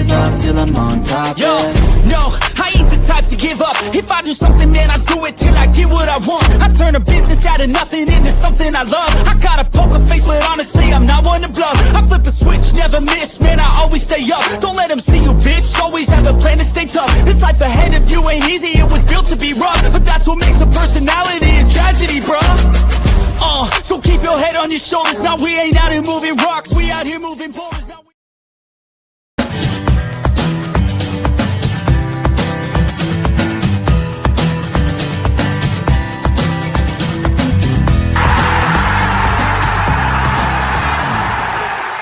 live up till I'm on top. Yo, no, I ain't the type to give up. If I do something, man, I do it till I get what I want. I turn a business out of nothing into something I love. I got a poker face, but honestly, I'm not one to bluff. I flip a switch, never miss, man, I always stay up. Don't let them see you, bitch, always have a plan to stay tough. This life ahead of you ain't easy, it was built to be rough. But that's what makes a personality, is tragedy, bruh. So keep your head on your shoulders. Now we ain't out here moving rocks, we out here moving boulders. Now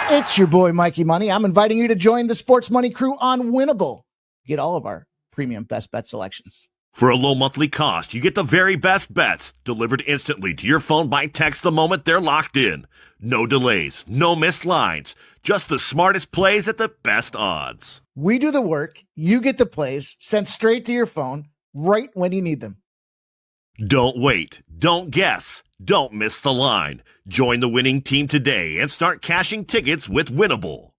It's your boy, Mikey Money. I'm inviting you to join the Sports Money crew on Winnable. Get all of our premium best bet selections. For a low monthly cost, you get the very best bets delivered instantly to your phone by text the moment they're locked in. No delays, no missed lines, just the smartest plays at the best odds. We do the work, you get the plays sent straight to your phone right when you need them. Don't wait, don't guess, don't miss the line. Join the winning team today and start cashing tickets with Winnable.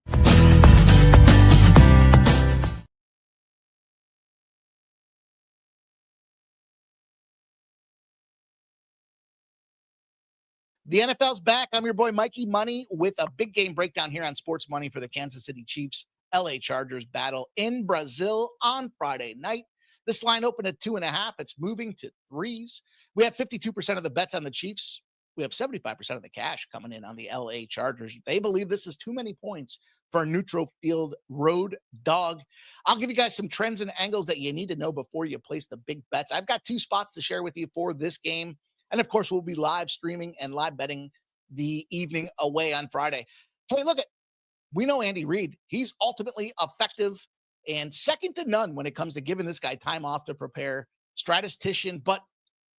The NFL's back. I'm your boy, Mikey Money, with a big game breakdown here on Sports Money for the Kansas City Chiefs LA Chargers battle in Brazil on Friday night. This line opened at 2.5. It's moving to 3s. We have 52% of the bets on the Chiefs. We have 75% of the cash coming in on the LA Chargers. They believe this is too many points for a neutral field road dog. I'll give you guys some trends and angles that you need to know before you place the big bets. I've got 2 spots to share with you for this game. And of course, we'll be live streaming and live betting the evening away on Friday. Hey, look, we know Andy Reid. He's ultimately effective and second to none when it comes to giving this guy time off to prepare. Statistician, but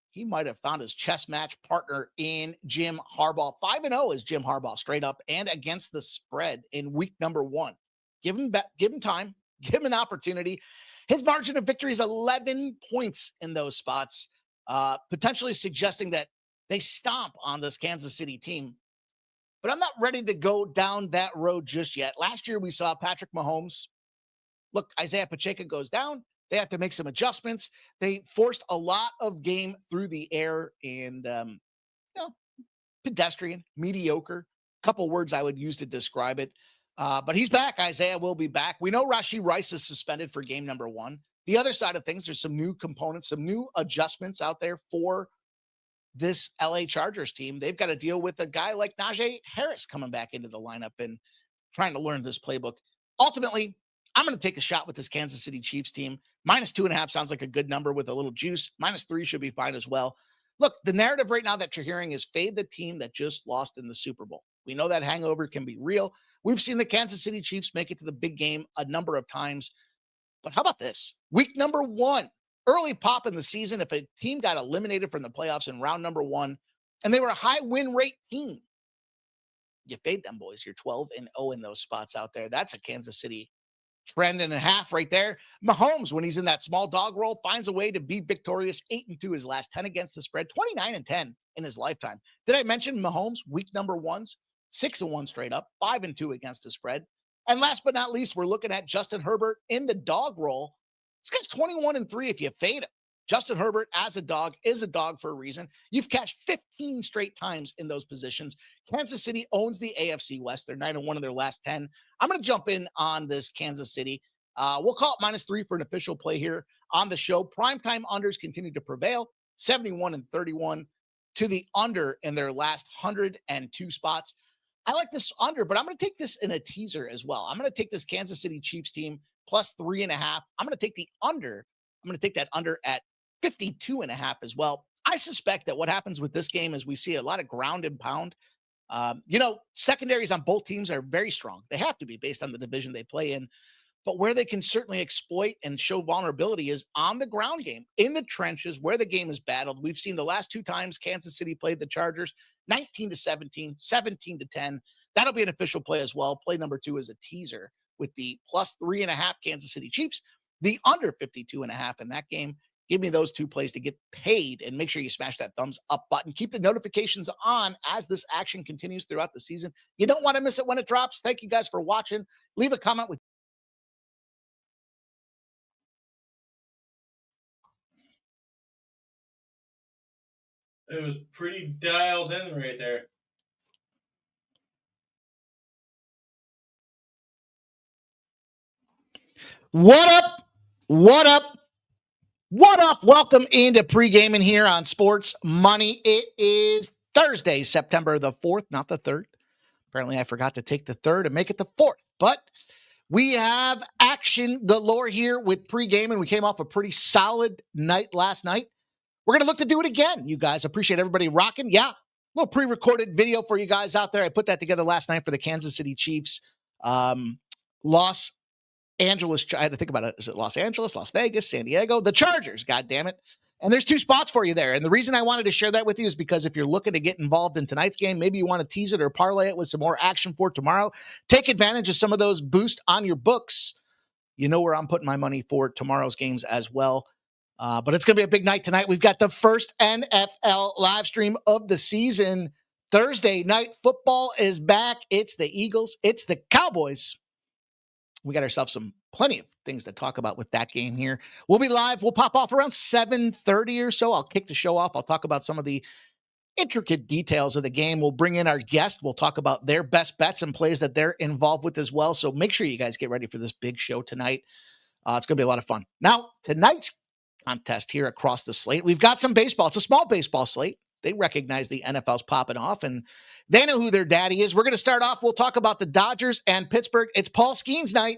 he might have found his chess match partner in Jim Harbaugh. 5-0 is Jim Harbaugh, straight up and against the spread in week number 1. Give him time, give him an opportunity. His margin of victory is 11 points in those spots. Potentially suggesting that they stomp on this Kansas City team. But I'm not ready to go down that road just yet. Last year, we saw Patrick Mahomes. Look, Isaiah Pacheco goes down. They have to make some adjustments. They forced a lot of game through the air and, pedestrian, mediocre. Couple words I would use to describe it. But he's back. Isaiah will be back. We know Rashee Rice is suspended for game number 1. The other side of things, there's some new components, some new adjustments out there for this LA Chargers team. They've got to deal with a guy like Najee Harris coming back into the lineup and trying to learn this playbook. Ultimately, I'm going to take a shot with this Kansas City Chiefs team. -2.5 sounds like a good number with a little juice. -3 should be fine as well. Look, the narrative right now that you're hearing is fade the team that just lost in the Super Bowl. We know that hangover can be real. We've seen the Kansas City Chiefs make it to the big game a number of times. But how about this? Week number 1, early pop in the season. If a team got eliminated from the playoffs in round number 1 and they were a high win rate team, you fade them, boys. You're 12-0 in those spots out there. That's a Kansas City trend and a half right there. Mahomes, when he's in that small dog role, finds a way to be victorious. 8-2 his last 10 against the spread, 29-10 in his lifetime. Did I mention Mahomes, week number 1's 6-1 straight up, 5-2 against the spread. And last but not least, we're looking at Justin Herbert in the dog role. This guy's 21-3 if you fade him. Justin Herbert as a dog is a dog for a reason. You've cashed 15 straight times in those positions. Kansas City owns the AFC West. They're 9-1 in their last 10. I'm going to jump in on this Kansas City. We'll call it -3 for an official play here on the show. Primetime unders continue to prevail, 71-31 to the under in their last 102 spots. I like this under, but I'm going to take this in a teaser as well. I'm going to take this Kansas City Chiefs team +3.5. I'm going to take the under. I'm going to take that under at 52.5 as well. I suspect that what happens with this game is we see a lot of ground and pound. Secondaries on both teams are very strong. They have to be based on the division they play in. But where they can certainly exploit and show vulnerability is on the ground game, in the trenches where the game is battled. We've seen the last 2 times Kansas City played the Chargers, 19-17, 17-10. That'll be an official play as well. Play number 2 is a teaser with the +3.5 Kansas City Chiefs, the under 52.5 in that game. Give me those 2 plays to get paid, and make sure you smash that thumbs up button. Keep the notifications on as this action continues throughout the season. You don't want to miss it when it drops. Thank you guys for watching. Leave a comment with It was pretty dialed in right there. What up? What up? What up? Welcome into Pregaming here on Sports Money. It is Thursday, September the 4th, not the 3rd. Apparently, I forgot to take the 3rd and make it the 4th. But we have action galore here with Pregaming. We came off a pretty solid night last night. We're going to look to do it again, you guys. Appreciate everybody rocking. Yeah, a little pre-recorded video for you guys out there. I put that together last night for the Kansas City Chiefs. Los Angeles, I had to think about it. Is it Los Angeles, Las Vegas, San Diego? The Chargers, God damn it. And there's 2 spots for you there. And the reason I wanted to share that with you is because if you're looking to get involved in tonight's game, maybe you want to tease it or parlay it with some more action for tomorrow, take advantage of some of those boosts on your books. You know where I'm putting my money for tomorrow's games as well. But it's going to be a big night tonight. We've got the first NFL live stream of the season. Thursday night football is back. It's the Eagles. It's the Cowboys. We got ourselves plenty of things to talk about with that game here. We'll be live. We'll pop off around 7:30 or so. I'll kick the show off. I'll talk about some of the intricate details of the game. We'll bring in our guest. We'll talk about their best bets and plays that they're involved with as well. So make sure you guys get ready for this big show tonight. It's going to be a lot of fun. Now, tonight's contest here across the slate, we've got some baseball. It's a small baseball slate. They recognize the NFL's popping off, and they know who their daddy is. We're going to start off. We'll talk about the Dodgers and Pittsburgh. It's Paul Skeens night,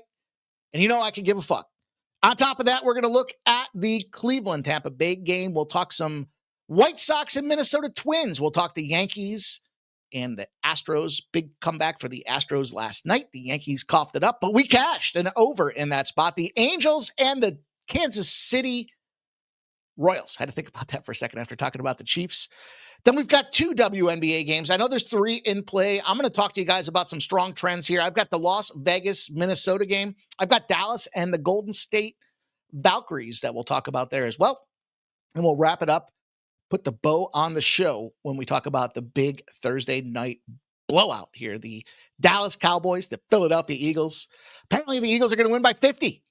and you know I can give a fuck. On top of that, we're going to look at the Cleveland-Tampa Bay game. We'll talk some White Sox and Minnesota Twins. We'll talk the Yankees and the Astros. Big comeback for the Astros last night. The Yankees coughed it up, but we cashed an over in that spot. The Angels and the Kansas City Royals. Had to think about that for a second after talking about the Chiefs. Then we've got 2 WNBA games. I know there's 3 in play. I'm going to talk to you guys about some strong trends here. I've got the Las Vegas, Minnesota game. I've got Dallas and the Golden State Valkyries that we'll talk about there as well. And we'll wrap it up, put the bow on the show when we talk about the big Thursday night blowout here. The Dallas Cowboys, the Philadelphia Eagles. Apparently the Eagles are going to win by 50.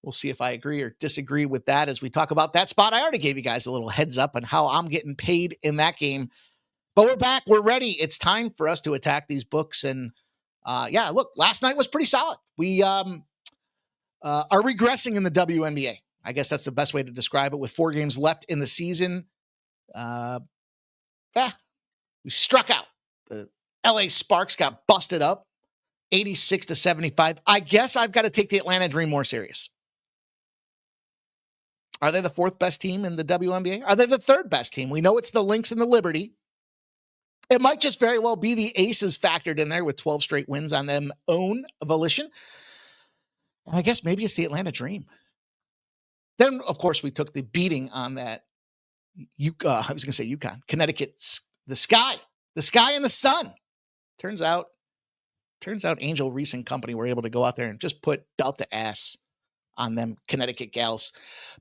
We'll see if I agree or disagree with that as we talk about that spot. I already gave you guys a little heads up on how I'm getting paid in that game. But we're back. We're ready. It's time for us to attack these books. And yeah, look, last night was pretty solid. We are regressing in the WNBA. I guess that's the best way to describe it. With 4 games left in the season, we struck out. The LA Sparks got busted up 86-75. I guess I've got to take the Atlanta Dream more serious. Are they the 4th best team in the WNBA? Are they the 3rd best team? We know it's the Lynx and the Liberty. It might just very well be the Aces factored in there with 12 straight wins on them own volition. And I guess maybe it's the Atlanta Dream. Then, of course, we took the beating on that. I was going to say UConn, Connecticut's the sky and the sun. Turns out Angel Reese and company were able to go out there and just put Delta ass on them Connecticut gals.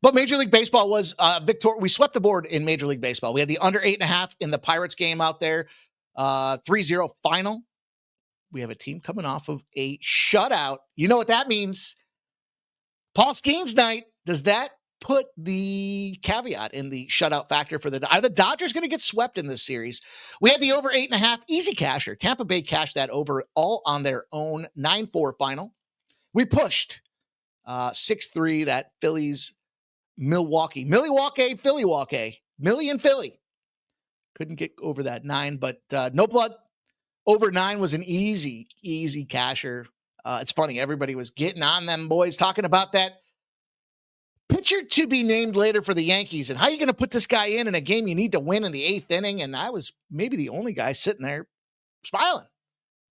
But Major League Baseball was we swept the board in Major League Baseball. We had the under 8.5 in the Pirates game out there. 3-0 final. We have a team coming off of a shutout. You know what that means. Paul Skeens night. Does that put the caveat in the shutout factor for are the Dodgers going to get swept in this series? We had the over 8.5 easy casher. Tampa Bay cashed that over all on their own 9-4 final. We pushed 6-3 that Phillies Millie and Philly couldn't get over that 9, but no blood. Over 9 was an easy casher. It's funny. Everybody was getting on them boys talking about that pitcher to be named later for the Yankees. And how are you going to put this guy in a game you need to win in the 8th inning? And I was maybe the only guy sitting there smiling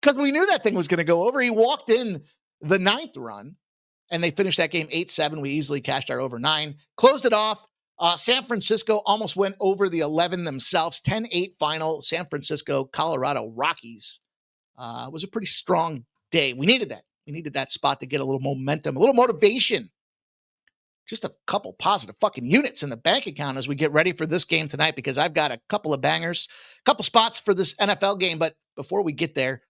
because we knew that thing was going to go over. He walked in the 9th run and they finished that game 8-7. We easily cashed our over 9, closed it off. San Francisco almost went over the 11 themselves. 10-8 final. San Francisco, Colorado Rockies. It was a pretty strong day. We needed that. We needed that spot to get a little momentum, a little motivation. Just a couple positive fucking units in the bank account as we get ready for this game tonight, because I've got a couple of bangers, a couple spots for this NFL game. But before we get there,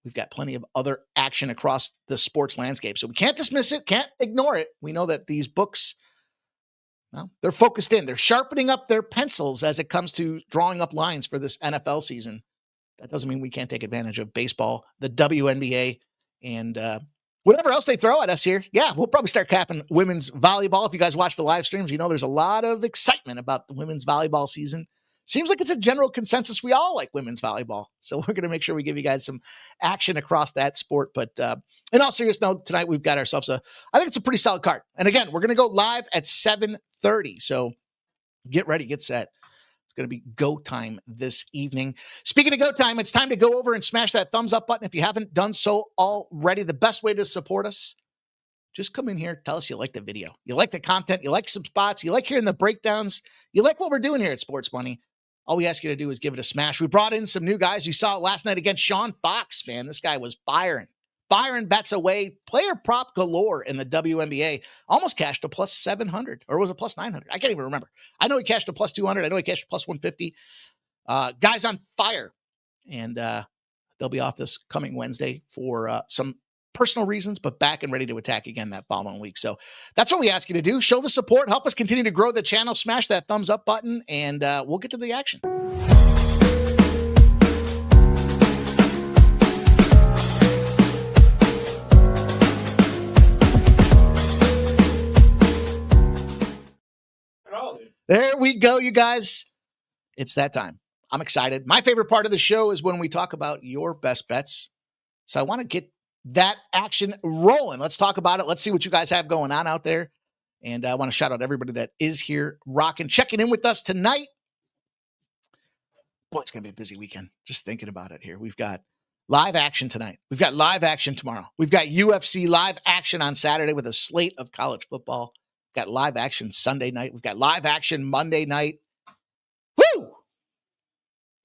we've got plenty of other action across the sports landscape. So we can't dismiss it, can't ignore it. We know that these books, Well, they're focused in. They're sharpening up their pencils as it comes to drawing up lines for this NFL season. That doesn't mean we can't take advantage of baseball, the WNBA, and whatever else they throw at us here. Yeah, we'll probably start capping women's volleyball. If you guys watch the live streams, you know there's a lot of excitement about the women's volleyball season. Seems like it's a general consensus. We all like women's volleyball. So we're going to make sure we give you guys some action across that sport. But in all seriousness, note, tonight we've got ourselves I think it's a pretty solid card. And again, we're going to go live at 7:30. So get ready, get set. It's going to be go time this evening. Speaking of go time, it's time to go over and smash that thumbs up button. If you haven't done so already, the best way to support us, just come in here, tell us you like the video. You like the content. You like some spots. You like hearing the breakdowns. You like what we're doing here at Sports Money. All we ask you to do is give it a smash. We brought in some new guys. You saw it last night against Sean Fox, man. This guy was firing bets away. Player prop galore in the WNBA. Almost cashed a plus 700, or was it plus 900? I can't even remember. I know he cashed a plus 200. I know he cashed a plus 150. Guys on fire. And they'll be off this coming Wednesday for some personal reasons, but back and ready to attack again that following week. So that's what we ask you to do. Show the support. Help us continue to grow the channel. Smash that thumbs up button, and we'll get to the action. There we go, you guys. It's that time. I'm excited. My favorite part of the show is when we talk about your best bets. So I want to get that action rolling. Let's talk about it. Let's see what you guys have going on out there. And I want to shout out everybody that is here rocking, checking in with us tonight. Boy, it's going to be a busy weekend. Just thinking about it here. We've got live action tonight. We've got live action tomorrow. We've got UFC live action on Saturday with a slate of college football. We've got live action Sunday night. We've got live action Monday night. Woo!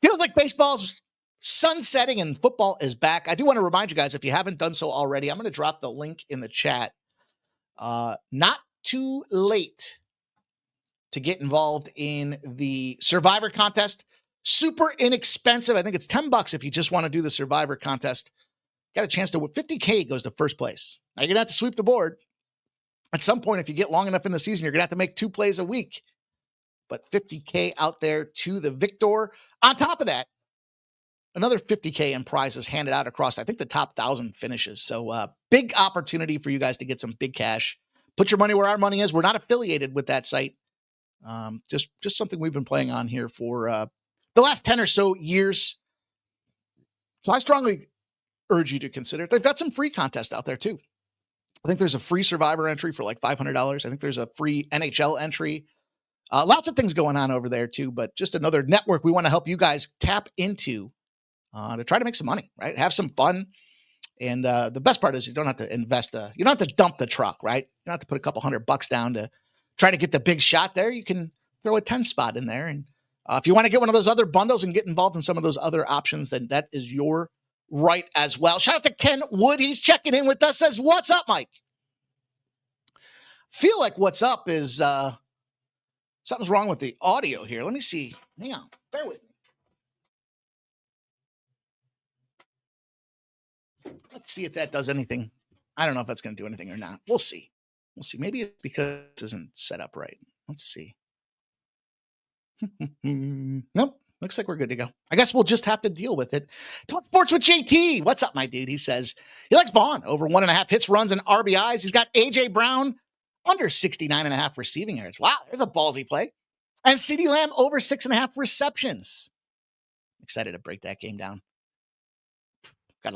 Feels like baseball's sunsetting and football is back. I do want to remind you guys, if you haven't done so already, I'm going to drop the link in the chat. Not too late to get involved in the Survivor contest. Super inexpensive. I think it's $10 if you just want to do the Survivor contest. Got a chance to win. 50K goes to first place. Now you're going to have to sweep the board. At some point, if you get long enough in the season, you're going to have to make 2 plays a week. But 50K out there to the victor. On top of that, another 50K in prizes handed out across, I think, the top 1,000 finishes. So big opportunity for you guys to get some big cash. Put your money where our money is. We're not affiliated with that site. Just something we've been playing on here for the last 10 or so years. So I strongly urge you to consider it. They've got some free contests out there too. I think there's a free Survivor entry for like $500. I think there's a free NHL entry. Lots of things going on over there too, but just another network we want to help you guys tap into to try to make some money, right? Have some fun. And the best part is you don't have to invest. You don't have to dump the truck, right? You don't have to put a couple $100 down to try to get the big shot there. You can throw a 10 spot in there. And if you want to get one of those other bundles and get involved in some of those other options, then that is your right as well. Shout out to Ken Wood. He's checking in with us. Says, what's up, Mike? Feel like what's up is something's wrong with the audio here. Let me see. Hang on. Bear with me. Let's see if that does anything. I don't know if that's going to do anything or not. We'll see. We'll see. Maybe it's because it isn't set up right. Let's see. Nope. Looks like we're good to go. I guess we'll just have to deal with it. Talk sports with JT. What's up, my dude? He says he likes Vaughn over 1.5 hits, runs, and RBIs. He's got A.J. Brown under 69.5 receiving yards. Wow, there's a ballsy play. And CeeDee Lamb over 6.5 receptions. Excited to break that game down. Got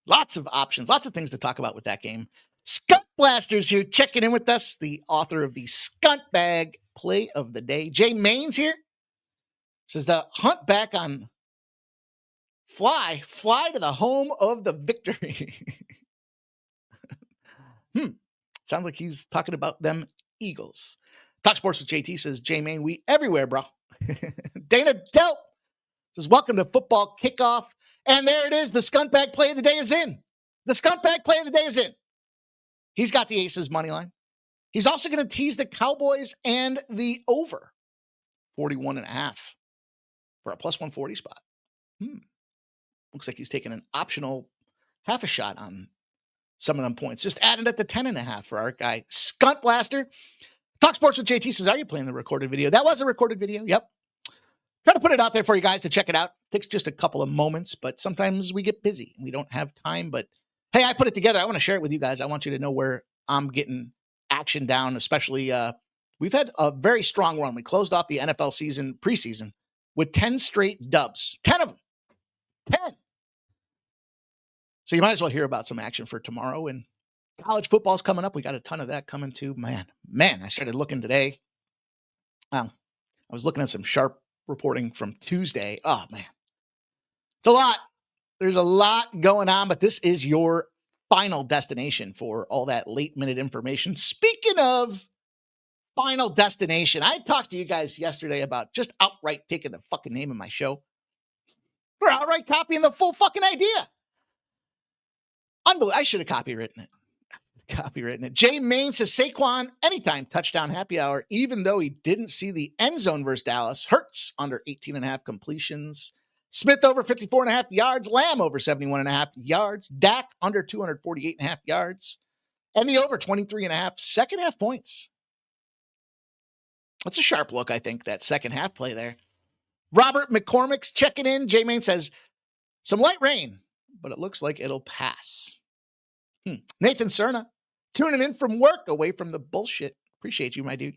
lots of options, lots of things to talk about with that game. Skunt Blasters here checking in with us, the author of the Skunt Bag Play of the Day. Jay Maines here says the hunt back on fly to the home of the victory. Sounds like he's talking about them Eagles. Talk Sports with JT says, Jay Maine, we everywhere, bro. Dana Delp says, welcome to football kickoff. And there it is. The Skunt Bag Play of the Day is in. The Skunt Bag Play of the Day is in. He's got the Aces money line. He's also going to tease the Cowboys and the over 41.5 for a plus 140 spot. Looks like he's taking an optional half a shot on some of them points. Just added at the 10.5 for our guy Skunt Blaster. Talk Sports with JT says, are you playing the recorded video? That was a recorded video. Yep. Try to put it out there for you guys to check it out. Takes just a couple of moments, but sometimes we get busy. We don't have time, but hey, I put it together. I want to share it with you guys. I want you to know where I'm getting action down, especially we've had a very strong run. We closed off the NFL season, preseason, with 10 straight dubs. 10 of them. 10. So you might as well hear about some action for tomorrow. And college football's coming up. We got a ton of that coming too. Man, I started looking today. I was looking at some sharp reporting from Tuesday. Oh, man. It's a lot. There's a lot going on, but this is your final destination for all that late-minute information. Speaking of final destination, I talked to you guys yesterday about just outright taking the fucking name of my show. We're outright copying the full fucking idea. Unbelievable. I should have copywritten it. Jay Main says Saquon anytime touchdown happy hour, even though he didn't see the end zone versus Dallas. Hurts under 18.5 completions. Smith over 54.5 yards. Lamb over 71.5 yards. Dak under 248.5 yards. And the over 23.5 second half points. That's a sharp look, I think, that second half play there. Robert McCormick's checking in. Jay Main says some light rain, but it looks like it'll pass. Nathan Cerna, tuning in from work, away from the bullshit. Appreciate you, my dude.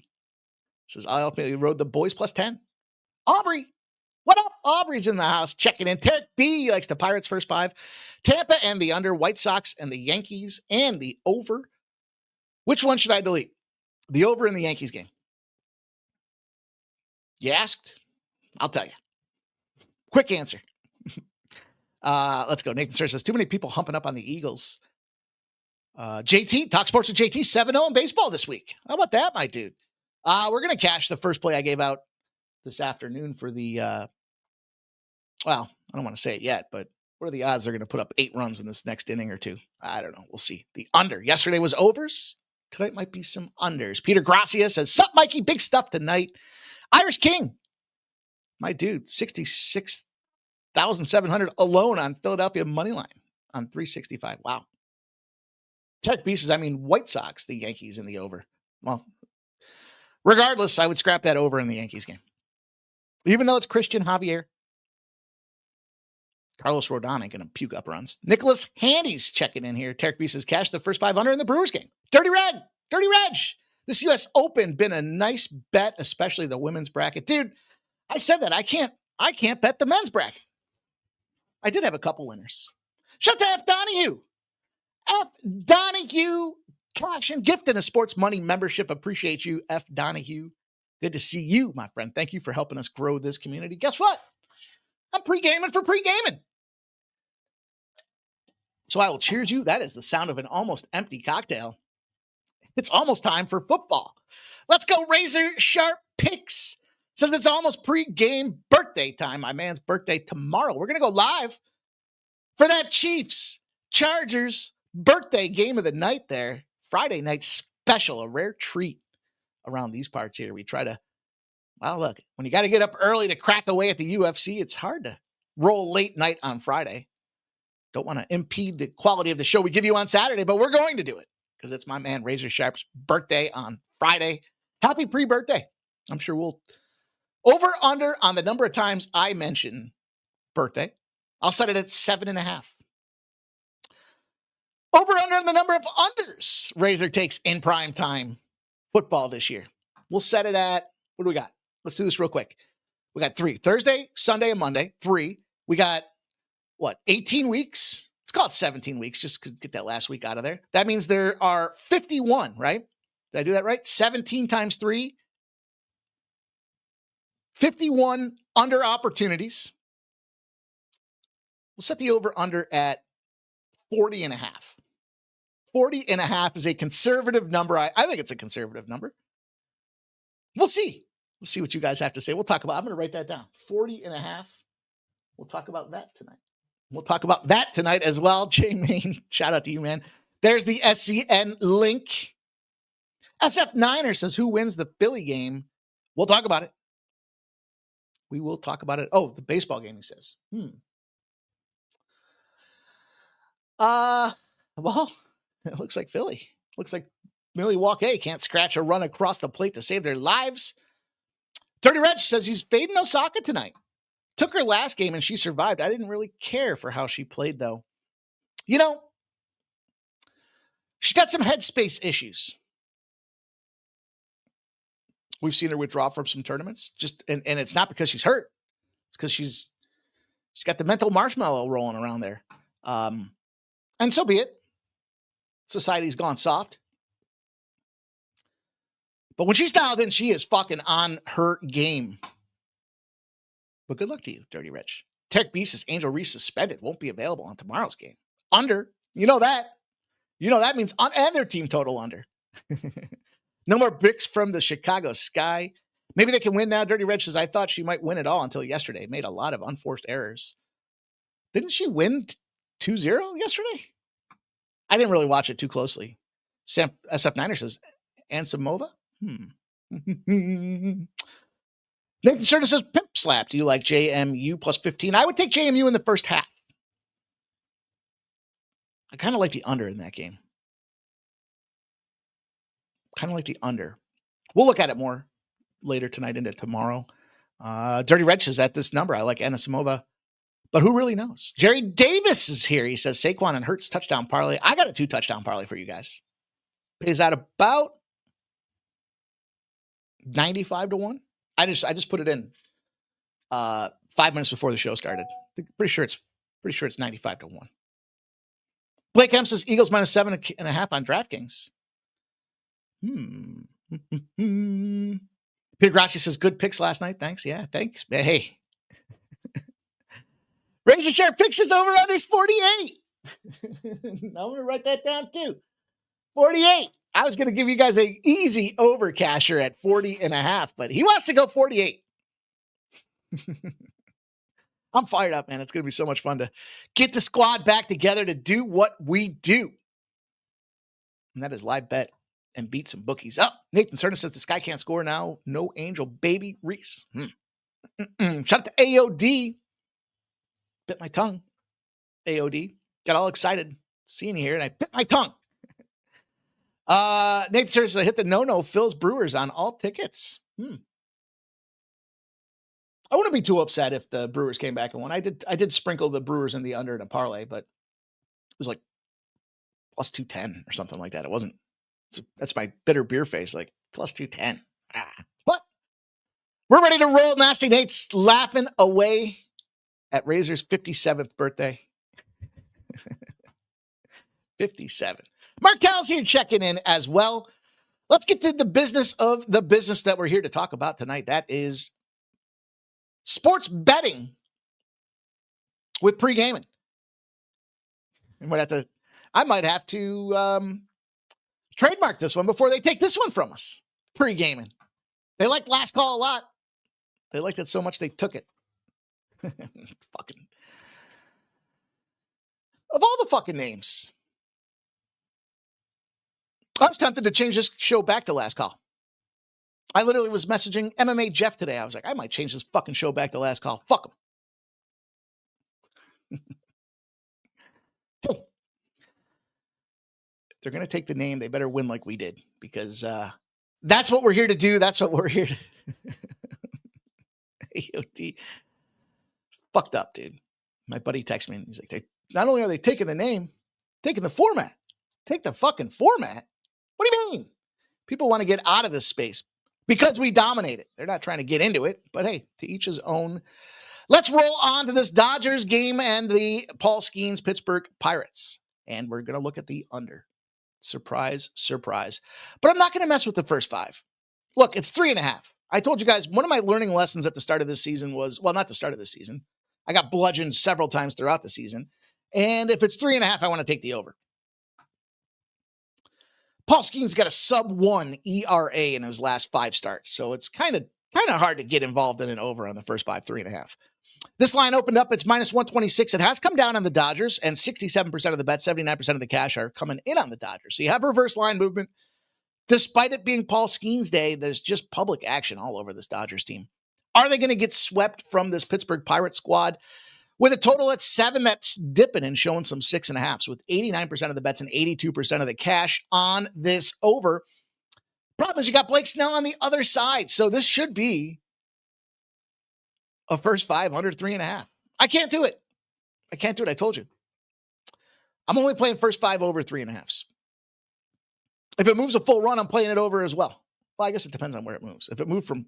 Says, I ultimately rode the boys plus 10. Aubrey, what up? Aubrey's in the house, checking in. Tarek B, he likes the Pirates first 5. Tampa and the under, White Sox and the Yankees and the over. Which one should I delete? The over in the Yankees game. You asked? I'll tell you. Quick answer. Let's go. Nathan Cerna says, too many people humping up on the Eagles. JT, Talk Sports with JT, 7-0 in baseball this week. How about that, my dude? We're going to cash the first play I gave out this afternoon for the, well, I don't want to say it yet, but what are the odds they're going to put up 8 runs in this next inning or 2? I don't know. We'll see. The under. Yesterday was overs. Tonight might be some unders. Peter Gracia says, sup, Mikey? Big stuff tonight. Irish King, my dude, 66,700 alone on Philadelphia Moneyline on 365. Wow. Tech pieces, White Sox, the Yankees in the over. Well, regardless, I would scrap that over in the Yankees game. Even though it's Christian Javier. Carlos Rodon ain't going to puke up runs. Nicholas Handy's checking in here. Tarek B says, cash the first 500 in the Brewers game. Dirty Reg. This U.S. Open been a nice bet, especially the women's bracket. Dude, I said that. I can't bet the men's bracket. I did have a couple winners. Shout out to F. Donahue. F. Donahue, cash and gift and a sports money membership. Appreciate you, F. Donahue. Good to see you, my friend. Thank you for helping us grow this community. Guess what? I'm pre-gaming for pre-gaming. So I will cheers you. That is the sound of an almost empty cocktail. It's almost time for football. Let's go Razor Sharp Picks. Says it's almost pre-game birthday time. My man's birthday tomorrow. We're going to go live for that Chiefs Chargers birthday game of the night there. Friday night special, a rare treat around these parts here. We try to, well, look, when you got to get up early to crack away at the UFC, it's hard to roll late night on Friday. Don't want to impede the quality of the show we give you on Saturday, but we're going to do it because it's my man Razor Sharp's birthday on Friday. Happy pre-birthday. I'm sure we'll over under on the number of times I mention birthday. I'll set it at 7.5. Over under on the number of unders Razor takes in prime time football this year. We'll set it at, what do we got? Let's do this real quick. We got 3. Thursday, Sunday, and Monday. 3. We got, 18 weeks? Let's call it 17 weeks, just to get that last week out of there. That means there are 51, right? Did I do that right? 17 times 3. 51 under opportunities. We'll set the over under at 40.5. 40.5 is a conservative number. I think it's a conservative number. We'll see. We'll see what you guys have to say. We'll talk about, I'm going to write that down. 40.5. We'll talk about that tonight. We'll talk about that tonight as well. Jay Main, shout out to you, man. There's the SCN link. SF Niner says, who wins the Philly game? We'll talk about it. We will talk about it. Oh, the baseball game, he says. Well, it looks like Philly. Looks like Milwaukee can't scratch a run across the plate to save their lives. Dirty Reg says he's fading Osaka tonight. Took her last game and she survived. I didn't really care for how she played, though. You know, she's got some headspace issues. We've seen her withdraw from some tournaments. And it's not because she's hurt. It's because she's got the mental marshmallow rolling around there. And so be it. Society's gone soft. But when she's dialed in, she is fucking on her game. But good luck to you, Dirty Rich. Tarek B says Angel Reese suspended. Won't be available on tomorrow's game. Under. You know that. You know that means on and their team total under. No more bricks from the Chicago sky. Maybe they can win now. Dirty Rich says, I thought she might win it all until yesterday. Made a lot of unforced errors. Didn't she win 2-0 yesterday? I didn't really watch it too closely. SF Niner says, and Samova? Nathan Serta says, pimp slap. Do you like JMU plus 15? I would take JMU in the first half. I kind of like the under in that game. Kind of like the under. We'll look at it more later tonight into tomorrow. Dirty Red says at this number, I like Anisimova, but who really knows? Jerry Davis is here. He says Saquon and Hurts touchdown parlay. I got a 2 touchdown parlay for you guys. Pays out about 95 to 1. I just put it in 5 minutes before the show started. Pretty sure it's 95 to 1. Blake M says Eagles minus 7.5 on DraftKings. Peter Grassi says good picks last night. Thanks. Yeah, thanks. Hey. Razor Sharp picks his over unders 48. I'm going to write that down too. 48. I was going to give you guys an easy over casher at 40.5, but he wants to go 48. I'm fired up, man. It's going to be so much fun to get the squad back together to do what we do. And that is live bet and beat some bookies up. Nathan Cerna says the Sky can't score now. No Angel baby Reese. Shout out to AOD. Bit my tongue. AOD. Got all excited seeing you here and I bit my tongue. Nathan Cerna says hit the no-no Phil's Brewers on all tickets. I wouldn't be too upset if the Brewers came back and won. I did sprinkle the Brewers in the under in a parlay, but it was like plus 210 or something like that. It wasn't. That's my bitter beer face, like plus 210. But we're ready to roll. Nasty Nate's laughing away at Razor's 57th birthday. 57. Mark Cal's here checking in as well. Let's get to the business of the business that we're here to talk about tonight. That is sports betting with Pregaming. I might have to trademark this one before they take this one from us. Pregaming. They liked Last Call a lot. They liked it so much they took it. Fucking. Of all the fucking names, I was tempted to change this show back to Last Call. I literally was messaging MMA Jeff today. I was like, I might change this fucking show back to Last Call. Fuck him. Hey, if they're going to take the name, they better win like we did, because that's what we're here to do. That's what we're here to AOD. Fucked up, dude. My buddy texted me and he's like, not only are they taking the name, taking the format. Take the fucking format? What do you mean? People want to get out of this space because we dominate it. They're not trying to get into it, but hey, to each his own. Let's roll on to this Dodgers game and the Paul Skeens Pittsburgh Pirates. And we're going to look at the under. Surprise, surprise. But I'm not going to mess with the first 5. Look, it's 3.5. I told you guys, one of my learning lessons at the start of this season was, well, not the start of this season. I got bludgeoned several times throughout the season. And if it's 3.5, I want to take the over. Paul Skeens got a sub-1 ERA in his last 5 starts. So it's kind of hard to get involved in an over on the first 5, 3.5. This line opened up. It's minus 126. It has come down on the Dodgers, and 67% of the bet, 79% of the cash are coming in on the Dodgers. So you have reverse line movement. Despite it being Paul Skeens Day, there's just public action all over this Dodgers team. Are they going to get swept from this Pittsburgh Pirates squad? with a total at 7 that's dipping and showing some 6.5s with 89% of the bets and 82% of the cash on this over. Problem is you got Blake Snell on the other side. So this should be a first 5 under 3.5. I can't do it. I can't do it. I told you. I'm only playing first 5 over 3.5s. If it moves a full run, I'm playing it over as well. Well, I guess it depends on where it moves. If it moved from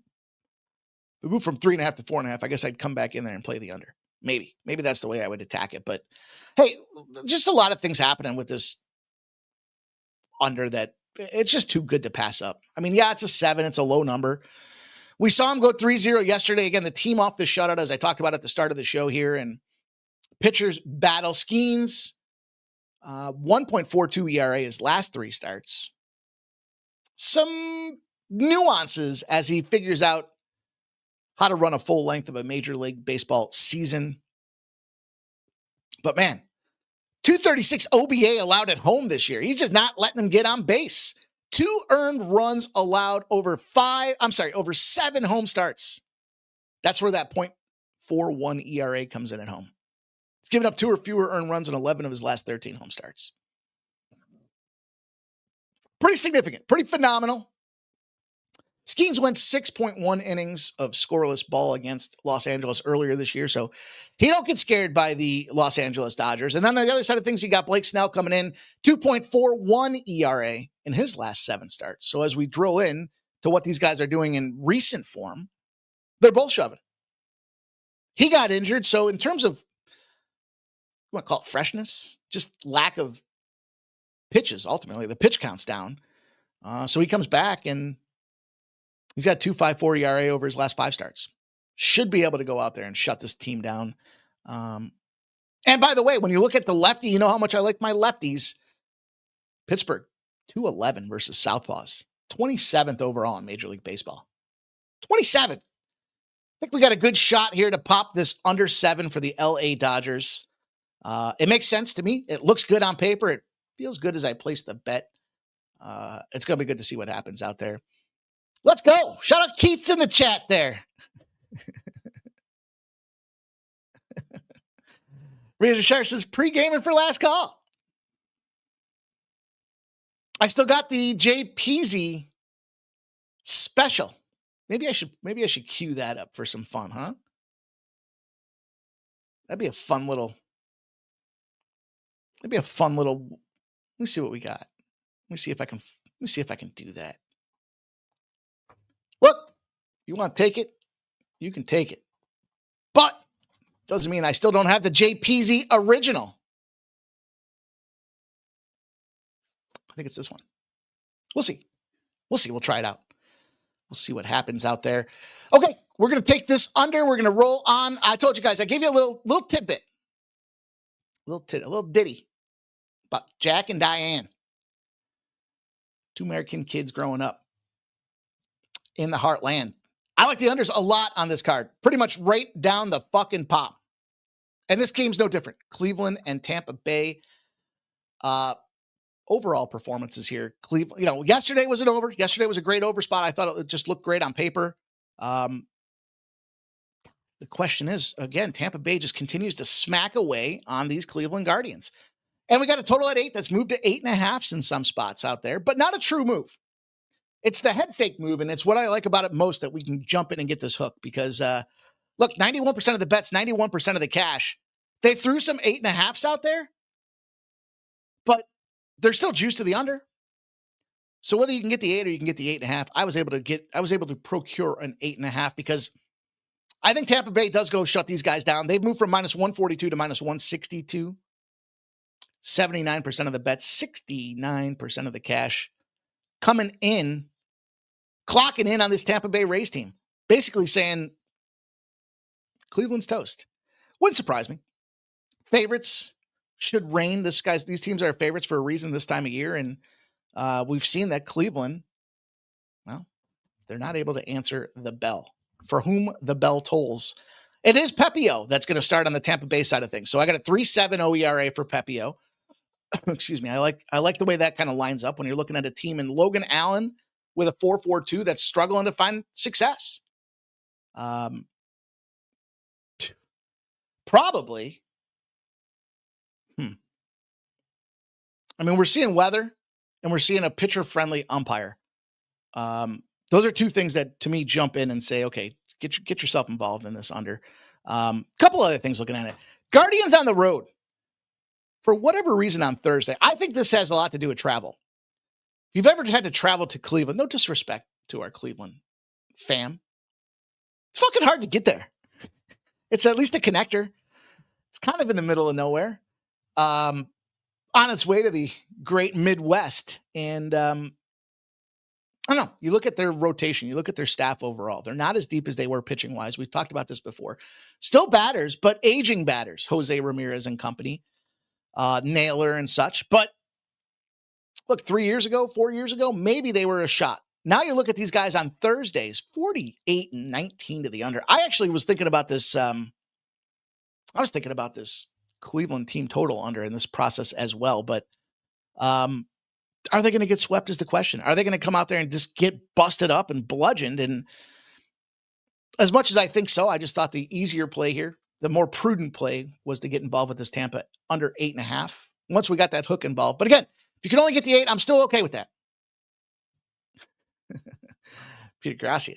3.5 to 4.5, I guess I'd come back in there and play the under. Maybe that's the way I would attack it. But hey, just a lot of things happening with this under that it's just too good to pass up. I mean, yeah, it's a 7. It's a low number. We saw him go 3-0 yesterday. Again, the team off the shutout, as I talked about at the start of the show here, and pitchers battle. Skeens, 1.42 ERA his last 3 starts. Some nuances as he figures out how to run a full length of a Major League Baseball season. But man, 236 OBA allowed at home this year. He's just not letting them get on base. 2 earned runs allowed over 7 home starts. That's where that .41 ERA comes in at home. He's given up 2 or fewer earned runs in 11 of his last 13 home starts. Pretty significant, pretty phenomenal. Skeens went 6.1 innings of scoreless ball against Los Angeles earlier this year, so he don't get scared by the Los Angeles Dodgers. And then on the other side of things, you got Blake Snell coming in, 2.41 ERA in his last 7 starts. So as we drill in to what these guys are doing in recent form, they're both shoving. He got injured, so in terms of, you want to call it freshness, just lack of pitches, ultimately. The pitch count's down. So he comes back, and he's got 2.54 ERA over his last 5 starts. Should be able to go out there and shut this team down. And by the way, when you look at the lefty, you know how much I like my lefties. Pittsburgh, 211 versus Southpaws. 27th overall in Major League Baseball. 27th. I think we got a good shot here to pop this under 7 for the LA Dodgers. It makes sense to me. It looks good on paper. It feels good as I place the bet. It's going to be good to see what happens out there. Let's go. Shout out Keats in the chat there. Razor Shark says pre-gaming for last call. I still got the JPZ special. Maybe I should cue that up for some fun, huh? That'd be a fun little. Let me see what we got. Let me see if I can do that. Look, you want to take it? You can take it. But doesn't mean I still don't have the JPZ original. I think it's this one. We'll see. We'll try it out. We'll see what happens out there. Okay, we're going to take this under. We're going to roll on. I told you guys, I gave you a little tidbit. A little ditty about Jack and Diane. 2 American kids growing up in the heartland. I like the unders a lot on this card. Pretty much right down the fucking pop. And this game's no different. Cleveland and Tampa Bay. Overall performances here. Cleveland, yesterday was an over. Yesterday was a great over spot. I thought it just looked great on paper. The question is, again, Tampa Bay just continues to smack away on these Cleveland Guardians. And we got a total at 8 that's moved to 8.5 in some spots out there, but not a true move. It's the head fake move, and it's what I like about it most, that we can jump in and get this hook because, look, 91% of the bets, 91% of the cash, they threw some 8.5s out there, but they're still juiced to the under. So whether you can get the 8 or you can get the 8.5, I was able to procure an 8.5 because I think Tampa Bay does go shut these guys down. They've moved from -142 to -162. 79% of the bets, 69% of the cash coming in, clocking in on this Tampa Bay Rays team. Basically saying Cleveland's toast. Wouldn't surprise me. Favorites should reign. These teams are favorites for a reason this time of year. And we've seen that Cleveland, well, they're not able to answer the bell. For whom the bell tolls. It is Pepio that's going to start on the Tampa Bay side of things. So I got a 3.70 ERA for Pepio. Excuse me. I like the way that kind of lines up when you're looking at a team in Logan Allen with a 4.42 that's struggling to find success. probably. I mean, we're seeing weather and we're seeing a pitcher-friendly umpire. Those are two things that, to me, jump in and say, okay, get yourself involved in this under. Couple other things looking at it. Guardians on the road. For whatever reason on Thursday, I think this has a lot to do with travel. If you've ever had to travel to Cleveland, no disrespect to our Cleveland fam, it's fucking hard to get there. It's at least a connector. It's kind of in the middle of nowhere. On its way to the great Midwest. And I don't know. You look at their rotation. You look at their staff overall. They're not as deep as they were pitching-wise. We've talked about this before. Still batters, but aging batters. Jose Ramirez and company. Naylor and such. But look, 3 years ago, 4 years ago, maybe they were a shot. Now you look at these guys on Thursdays, 48-19 to the under. I actually was thinking about this. I was thinking about this Cleveland team total under in this process as well. But are they going to get swept is the question. Are they going to come out there and just get busted up and bludgeoned? And as much as I think so, I just thought the easier play here, the more prudent play was to get involved with this Tampa under 8.5 once we got that hook involved. But again, if you can only get the 8, I'm still okay with that. Peter Gracia.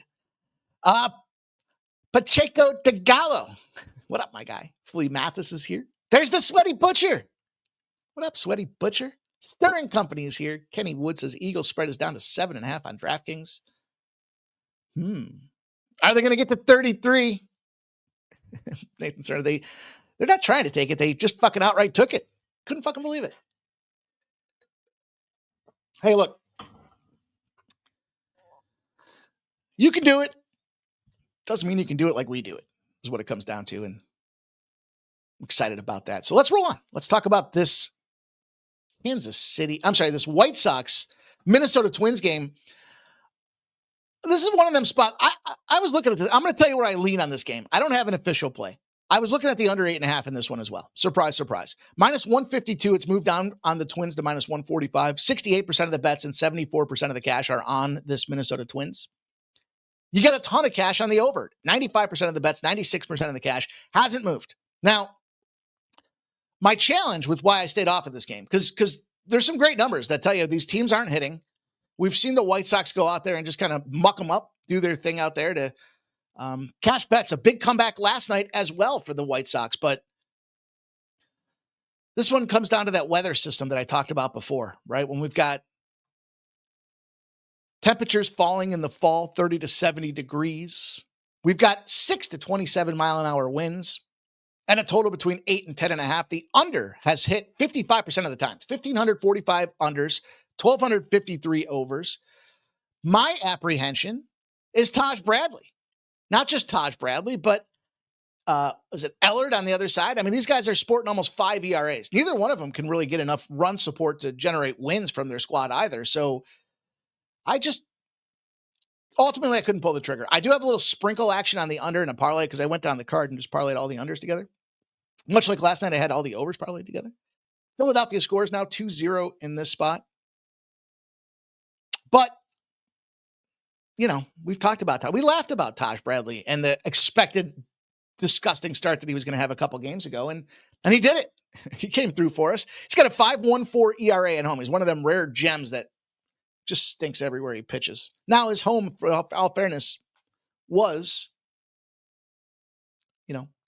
Pacheco de Gallo. What up, my guy? Flea Mathis is here. There's the Sweaty Butcher. What up, Sweaty Butcher? Stirring Company is here. Kenny Wood says Eagles spread is down to 7.5 on DraftKings. Are they going to get to 33? Nathan, sir, they're not trying to take it. They just fucking outright took it. Couldn't fucking believe it. Hey, look. You can do it. Doesn't mean you can do it like we do it, is what it comes down to. And I'm excited about that. So let's roll on. Let's talk about this this White Sox Minnesota Twins game. This is one of them spots. I was looking at this. I'm going to tell you where I lean on this game. I don't have an official play. I was looking at the under 8.5 in this one as well. Surprise, surprise. Minus 152. It's moved down on the Twins to minus 145. 68% of the bets and 74% of the cash are on this Minnesota Twins. You get a ton of cash on the over. 95% of the bets, 96% of the cash hasn't moved. Now, my challenge with why I stayed off of this game, because there's some great numbers that tell you these teams aren't hitting. We've seen the White Sox go out there and just kind of muck them up, do their thing out there to cash bets. A big comeback last night as well for the White Sox. But this one comes down to that weather system that I talked about before, right? When we've got temperatures falling in the fall, 30 to 70 degrees. We've got 6 to 27 mile an hour winds and a total between 8 and 10.5. The under has hit 55% of the time, 1,545 unders, 1,253 overs. My apprehension is Taj Bradley. Not just Taj Bradley, but is it Ellard on the other side? I mean, these guys are sporting almost 5 ERAs. Neither one of them can really get enough run support to generate wins from their squad either. So ultimately I couldn't pull the trigger. I do have a little sprinkle action on the under in a parlay because I went down the card and just parlayed all the unders together. Much like last night, I had all the overs parlayed together. Philadelphia scores now 2-0 in this spot. But, we've talked about that. We laughed about Taj Bradley and the expected disgusting start that he was going to have a couple games ago. And he did it. He came through for us. He's got a 5.14 ERA at home. He's one of them rare gems that just stinks everywhere he pitches. Now his home, for all fairness, was,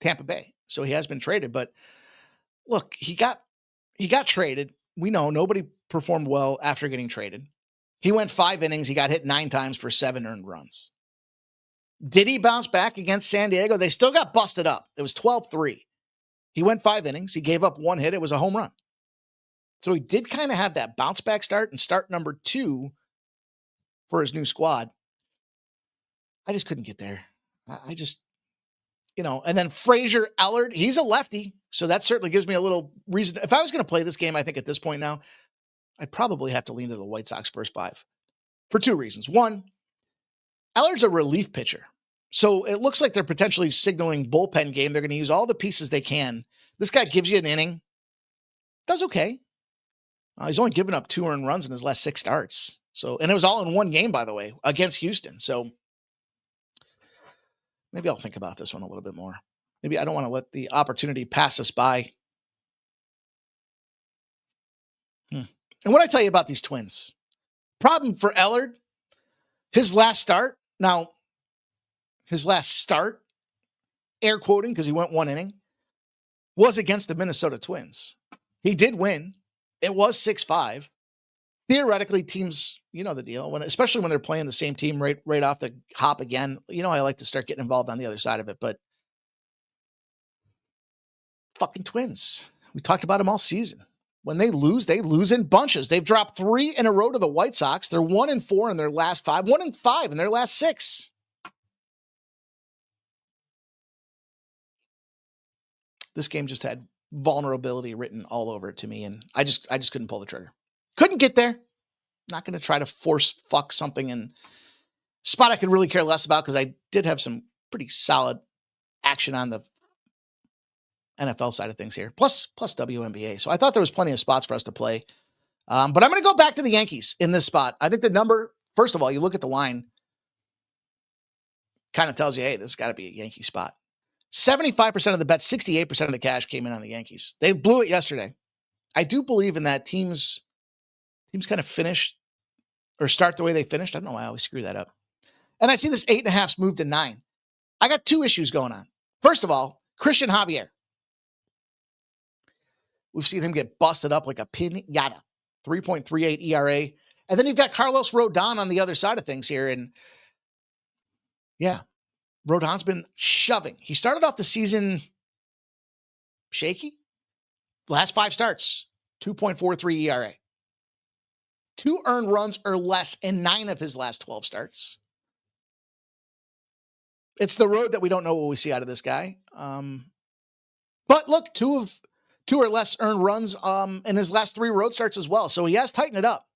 Tampa Bay. So he has been traded. But look, he got traded. We know nobody performed well after getting traded. He went 5 innings. He got hit 9 times for 7 earned runs. Did he bounce back against San Diego? They still got busted up. It was 12-3. He went 5 innings. He gave up 1 hit. It was a home run. So he did kind of have that bounce back start and start number 2 for his new squad. I just couldn't get there. I just, and then Frazier Ellard, he's a lefty. So that certainly gives me a little reason. If I was going to play this game, I think at this point now, I'd probably have to lean to the White Sox first 5 for 2 reasons. One, Ellard's a relief pitcher. So it looks like they're potentially signaling bullpen game. They're going to use all the pieces they can. This guy gives you an inning. Does okay. He's only given up 2 earned runs in his last 6 starts. And it was all in 1 game, by the way, against Houston. So maybe I'll think about this one a little bit more. Maybe I don't want to let the opportunity pass us by. And what I tell you about these Twins, problem for Ellard, his last start, air quoting because he went 1 inning, was against the Minnesota Twins. He did win. It was 6-5. Theoretically, teams, you know the deal, especially when they're playing the same team right off the hop again. I like to start getting involved on the other side of it, but fucking Twins. We talked about them all season. When they lose in bunches. They've dropped 3 in a row to the White Sox. They're 1-4 in their last 5, 1-5 in their last 6. This game just had vulnerability written all over it to me, and I just couldn't pull the trigger. Couldn't get there. Not going to try to force fuck something in spot I could really care less about because I did have some pretty solid action on the NFL side of things here, plus WNBA. So I thought there was plenty of spots for us to play. But I'm going to go back to the Yankees in this spot. I think the number, first of all, you look at the line, kind of tells you, hey, this has got to be a Yankee spot. 75% of the bets, 68% of the cash came in on the Yankees. They blew it yesterday. I do believe in that teams kind of finish or start the way they finished. I don't know why I always screw that up. And I see this 8.5 move to 9. I got 2 issues going on. First of all, Christian Javier. We've seen him get busted up like a pinata. 3.38 ERA. And then you've got Carlos Rodon on the other side of things here. And yeah, Rodon's been shoving. He started off the season shaky. Last 5 starts, 2.43 ERA. 2 earned runs or less in 9 of his last 12 starts. It's the road that we don't know what we see out of this guy. But look, 2 or less earned runs in his last 3 road starts as well. So he has tightened it up.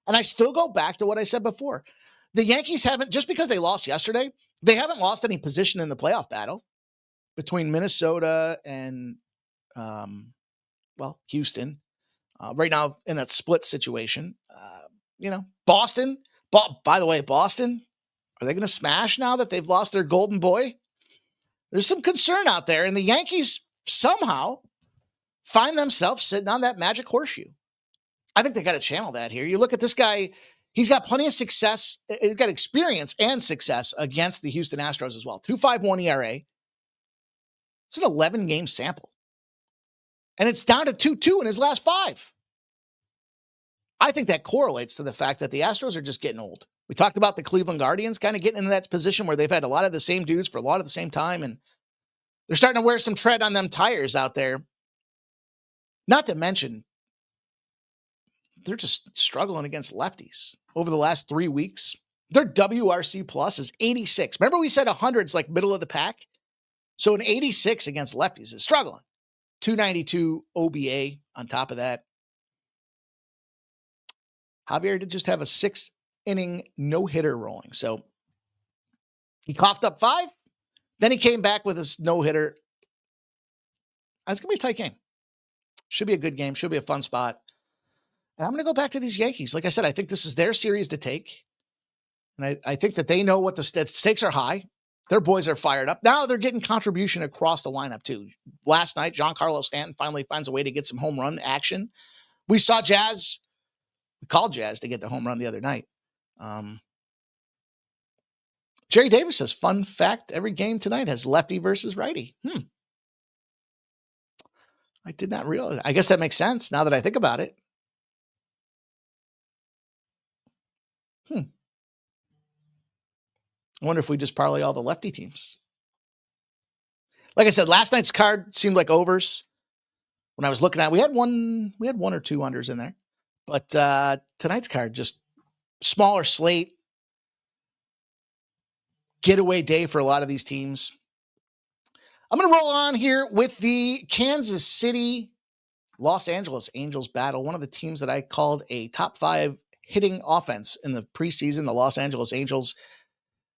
And I still go back to what I said before. The Yankees haven't, just because they lost yesterday, they haven't lost any position in the playoff battle between Minnesota and, Houston. Right now in that split situation. Boston. By the way, Boston, are they going to smash now that they've lost their golden boy? There's some concern out there, and the Yankees somehow find themselves sitting on that magic horseshoe. I think they got to channel that here. You look at this guy, he's got plenty of success. He's got experience and success against the Houston Astros as well. 2.51 ERA. It's an 11-game sample. And it's down to 2.2 in his last 5. I think that correlates to the fact that the Astros are just getting old. We talked about the Cleveland Guardians kind of getting into that position where they've had a lot of the same dudes for a lot of the same time, and they're starting to wear some tread on them tires out there. Not to mention, they're just struggling against lefties. Over the last 3 weeks, their WRC plus is 86. Remember we said 100 is like middle of the pack? So an 86 against lefties is struggling. 292 OBA on top of that. Javier did just have a 6-inning no-hitter rolling. So he coughed up 5. Then he came back with his no-hitter. It's going to be a tight game. Should be a good game. Should be a fun spot. And I'm going to go back to these Yankees. Like I said, I think this is their series to take. And I think that they know what the stakes are high. Their boys are fired up. Now they're getting contribution across the lineup too. Last night, Giancarlo Stanton finally finds a way to get some home run action. We saw Jazz. We called Jazz to get the home run the other night. Jerry Davis says, fun fact, every game tonight has lefty versus righty. I did not realize. I guess that makes sense now that I think about it. I wonder if we just parlay all the lefty teams. Like I said, last night's card seemed like overs. When I was looking at, we had one or 2 unders in there. But tonight's card, just smaller slate. Getaway day for a lot of these teams. I'm going to roll on here with the Kansas City, Los Angeles Angels battle. One of the teams that I called a top 5 hitting offense in the preseason, the Los Angeles Angels.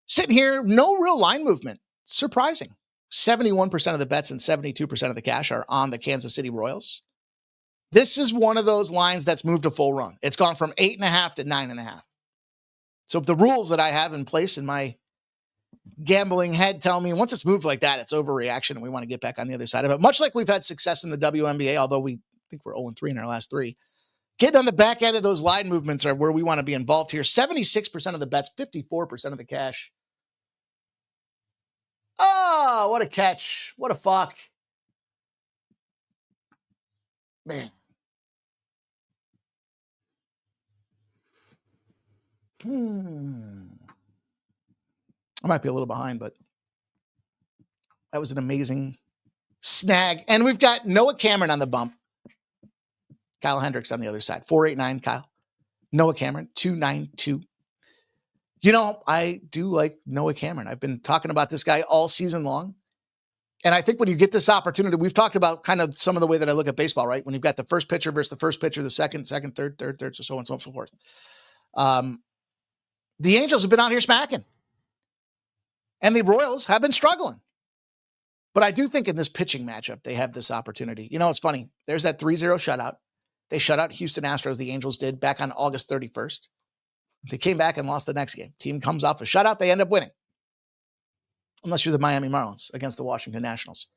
Sitting here, no real line movement. Surprising. 71% of the bets and 72% of the cash are on the Kansas City Royals. This is one of those lines that's moved to full run. It's gone from 8.5 to 9.5. So the rules that I have in place in my gambling head tell me once it's moved like that, it's overreaction and we want to get back on the other side of it. Much like we've had success in the WNBA, although we think we're 0-3 in our last 3. Getting on the back end of those line movements are where we want to be involved here. 76% of the bets, 54% of the cash. Oh, what a catch. What a fuck. Man. I might be a little behind, but that was an amazing snag. And we've got Noah Cameron on the bump. Kyle Hendricks on the other side. 489, Kyle. Noah Cameron, 292. You know, I do like Noah Cameron. I've been talking about this guy all season long. And I think when you get this opportunity, we've talked about kind of some of the way that I look at baseball, right? When you've got the first pitcher versus the first pitcher, the second, third, so on and so forth. The Angels have been out here smacking. And the Royals have been struggling. But I do think in this pitching matchup, they have this opportunity. You know, it's funny. There's that 3-0 shutout. They shut out Houston Astros, the Angels did, back on August 31st. They came back and lost the next game. Team comes off a shutout, they end up winning. Unless you're the Miami Marlins against the Washington Nationals.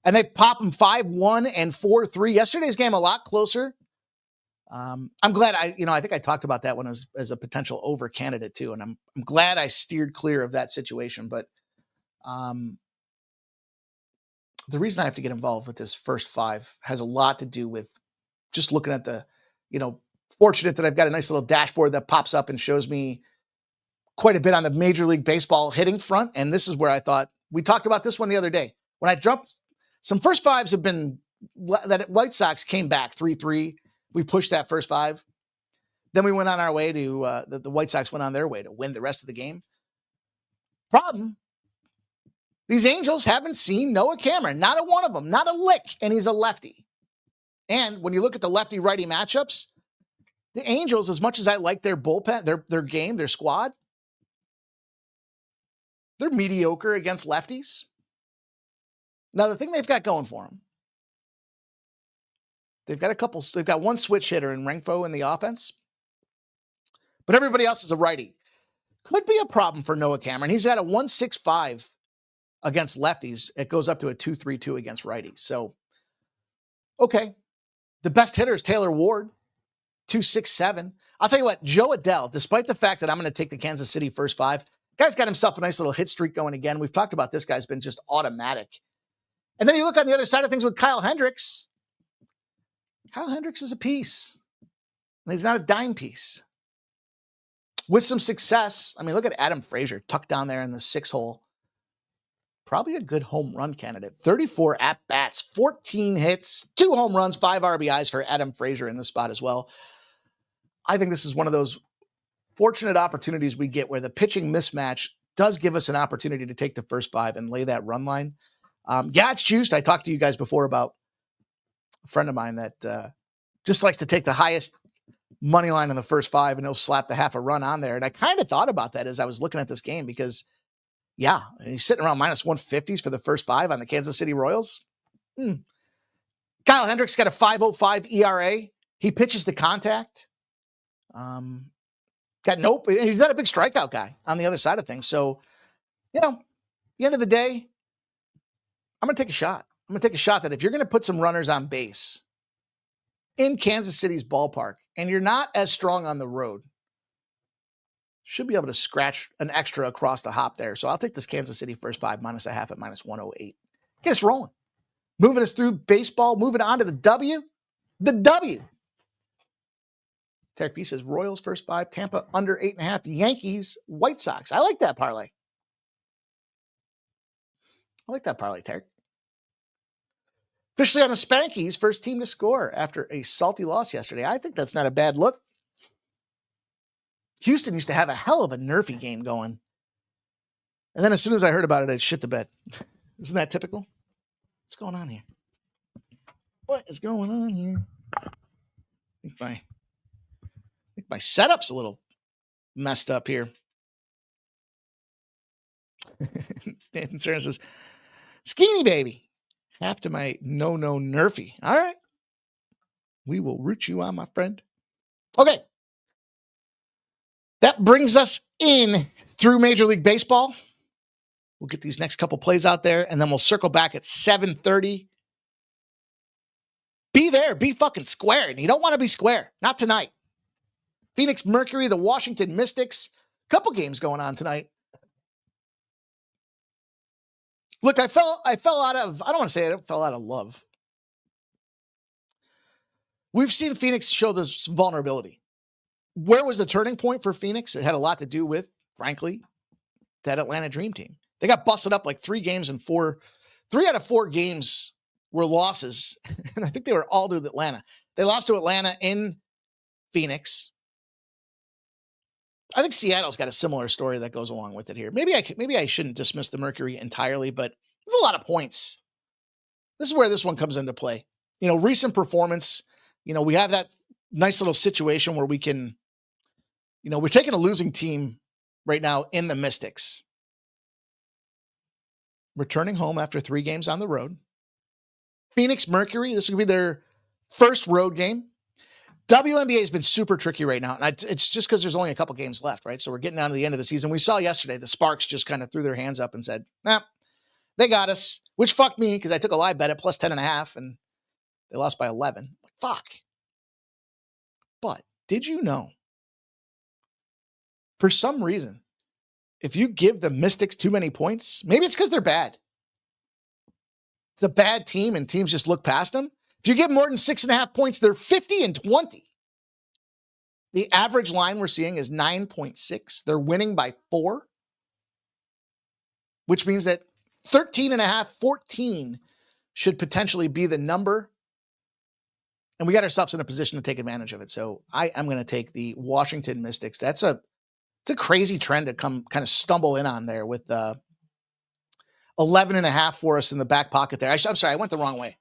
And they pop them 5-1 and 4-3. Yesterday's game a lot closer. I'm glad I think I talked about that one as a potential over candidate too. And I'm glad I steered clear of that situation. But the reason I have to get involved with this first 5 has a lot to do with just looking at the, fortunate that I've got a nice little dashboard that pops up and shows me quite a bit on the Major League Baseball hitting front. And this is where I thought, we talked about this one the other day. When I dropped, some first 5s have been, that White Sox came back 3-3. We pushed that first 5. Then we went on our way to, the White Sox went on their way to win the rest of the game. Problem, these Angels haven't seen Noah Cameron. Not a one of them, not a lick, and he's a lefty. And when you look at the lefty-righty matchups, the Angels, as much as I like their bullpen, their game, their squad, they're mediocre against lefties. Now, the thing they've got going for them, they've got one switch hitter in Rengfo in the offense, but everybody else is a righty. Could be a problem for Noah Cameron. He's got a 1.65 against lefties. It goes up to a 2.32 against righties. So, okay. The best hitter is Taylor Ward, 2.67. I'll tell you what, Joe Adell, despite the fact that I'm going to take the Kansas City first 5, guy's got himself a nice little hit streak going again. We've talked about this guy's been just automatic. And then you look on the other side of things with Kyle Hendricks. Kyle Hendricks is a piece. And he's not a dime piece. With some success, I mean, look at Adam Frazier tucked down there in the 6 hole. Probably a good home run candidate. 34 at-bats, 14 hits, 2 home runs, 5 RBIs for Adam Frazier in this spot as well. I think this is one of those fortunate opportunities we get where the pitching mismatch does give us an opportunity to take the first 5 and lay that run line. Yeah, it's juiced. I talked to you guys before about a friend of mine that just likes to take the highest money line in the first 5 and he'll slap the half a run on there. And I kind of thought about that as I was looking at this game because yeah, he's sitting around minus 150s for the first 5 on the Kansas City Royals. Kyle Hendricks got a 5.05 ERA. He pitches to contact. He's not a big strikeout guy on the other side of things. So, at the end of the day, I'm going to take a shot. I'm going to take a shot that if you're going to put some runners on base in Kansas City's ballpark and you're not as strong on the road, should be able to scratch an extra across the hop there. So I'll take this Kansas City first 5 minus a half at minus 108. Get us rolling. Moving us through baseball, moving on to the W. The W. Tarek B says Royals first 5, Tampa under 8.5, Yankees, White Sox. I like that parlay. Tarek. Officially on the Spankies, first team to score after a salty loss yesterday. I think that's not a bad look. Houston used to have a hell of a nerfy game going. And then as soon as I heard about it, I shit the bed. Isn't that typical? What's going on here? What is going on here? I think my setup's a little messed up here. Nathan Cern says, Skinny baby. Half to my no nerfy. All right. We will root you on, my friend. Okay. That brings us in through Major League Baseball. We'll get these next couple plays out there, and then we'll circle back at 7:30. Be there. Be fucking square. And you don't want to be square. Not tonight. Phoenix Mercury, the Washington Mystics. Couple games going on tonight. Look, I fell out of, I don't want to say I fell out of love. We've seen Phoenix show this vulnerability. Where was the turning point for Phoenix? It had a lot to do with, frankly, that Atlanta Dream Team. They got busted up like 3 out of 4 games were losses. And I think they were all to Atlanta. They lost to Atlanta in Phoenix. I think Seattle's got a similar story that goes along with it here. Maybe I shouldn't dismiss the Mercury entirely, but there's a lot of points. This is where this one comes into play. Recent performance, we have that nice little situation where we can, we're taking a losing team right now in the Mystics. Returning home after 3 games on the road. Phoenix Mercury, this will be their first road game. WNBA has been super tricky right now, and it's just because there's only a couple games left, right? So we're getting down to the end of the season. We saw yesterday the Sparks just kind of threw their hands up and said, nah, they got us, which fucked me because I took a live bet at plus 10.5, and they lost by 11. Fuck. But did you know, for some reason, if you give the Mystics too many points, maybe it's because they're bad. It's a bad team and teams just look past them. If you give more than 6.5 points, they're 50-20. The average line we're seeing is 9.6. They're winning by 4, which means that 13.5, 14 should potentially be the number. And we got ourselves in a position to take advantage of it. So I am going to take the Washington Mystics. It's a crazy trend to come kind of stumble in on there with 11.5 for us in the back pocket there. I'm sorry, I went the wrong way.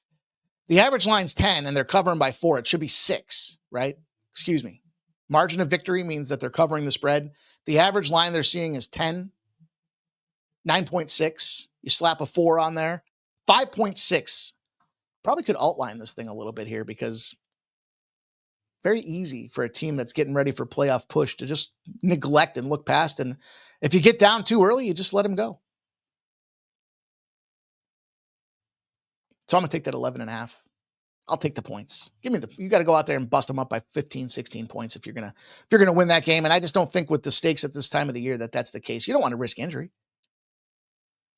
The average line's 10 and they're covering by 4. It should be 6, right? Excuse me. Margin of victory means that they're covering the spread. The average line they're seeing is 10, 9.6. You slap a 4 on there, 5.6. Probably could outline this thing a little bit here because very easy for a team that's getting ready for playoff push to just neglect and look past. And if you get down too early, you just let them go. So I'm going to take that 11.5. I'll take the points. You got to go out there and bust them up by 15, 16 points if you're going to win that game. And I just don't think with the stakes at this time of the year that's the case. You don't want to risk injury.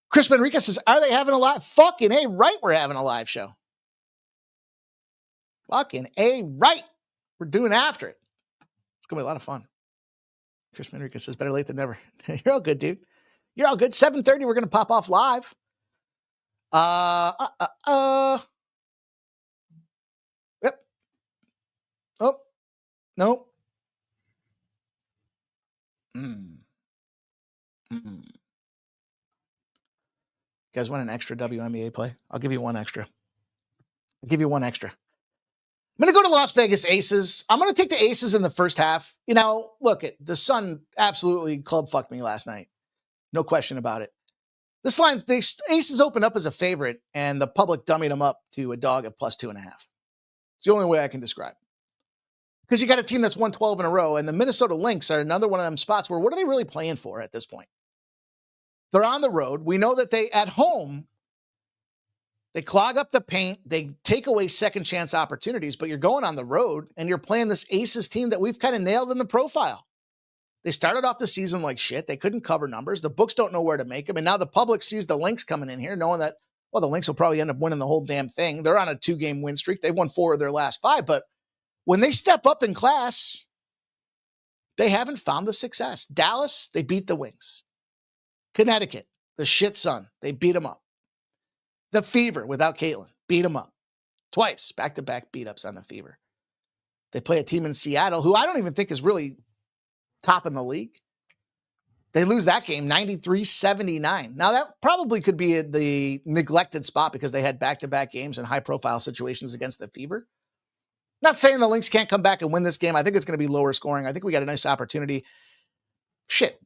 Chris Benriquez says, are they having a live? Fucking A right, we're having a live show. Fucking A right. We're doing after it. It's going to be a lot of fun. Chris Benriquez says, better late than never. You're all good, dude. You're all good. 7:30, we're going to pop off live. Yep. Oh, no. You guys want an extra WNBA play? I'll give you one extra. I'm going to go to Las Vegas Aces. I'm going to take the Aces in the first half. Look, the Sun absolutely club fucked me last night. No question about it. This line, the Aces opened up as a favorite, and the public dummied them up to a dog at plus 2.5. It's the only way I can describe it. Because you got a team that's won 12 in a row, and the Minnesota Lynx are another one of them spots where what are they really playing for at this point? They're on the road. We know that at home, they clog up the paint. They take away second chance opportunities, but you're going on the road, and you're playing this Aces team that we've kind of nailed in the profile. They started off the season like shit. They couldn't cover numbers. The books don't know where to make them. And now the public sees the Lynx coming in here knowing that, well, the Lynx will probably end up winning the whole damn thing. They're on a 2-game win streak. They've won 4 of their last 5. But when they step up in class, they haven't found the success. Dallas, they beat the Wings. Connecticut, the shit Sun, they beat them up. The Fever, without Caitlin, beat them up. Twice, back-to-back beat-ups on the Fever. They play a team in Seattle who I don't even think is really top in the league. They lose that game 93-79. Now that probably could be the neglected spot because they had back-to-back games and high-profile situations against the Fever. Not saying the Lynx can't come back and win this game. I think it's going to be lower scoring. I think we got a nice opportunity. Shit.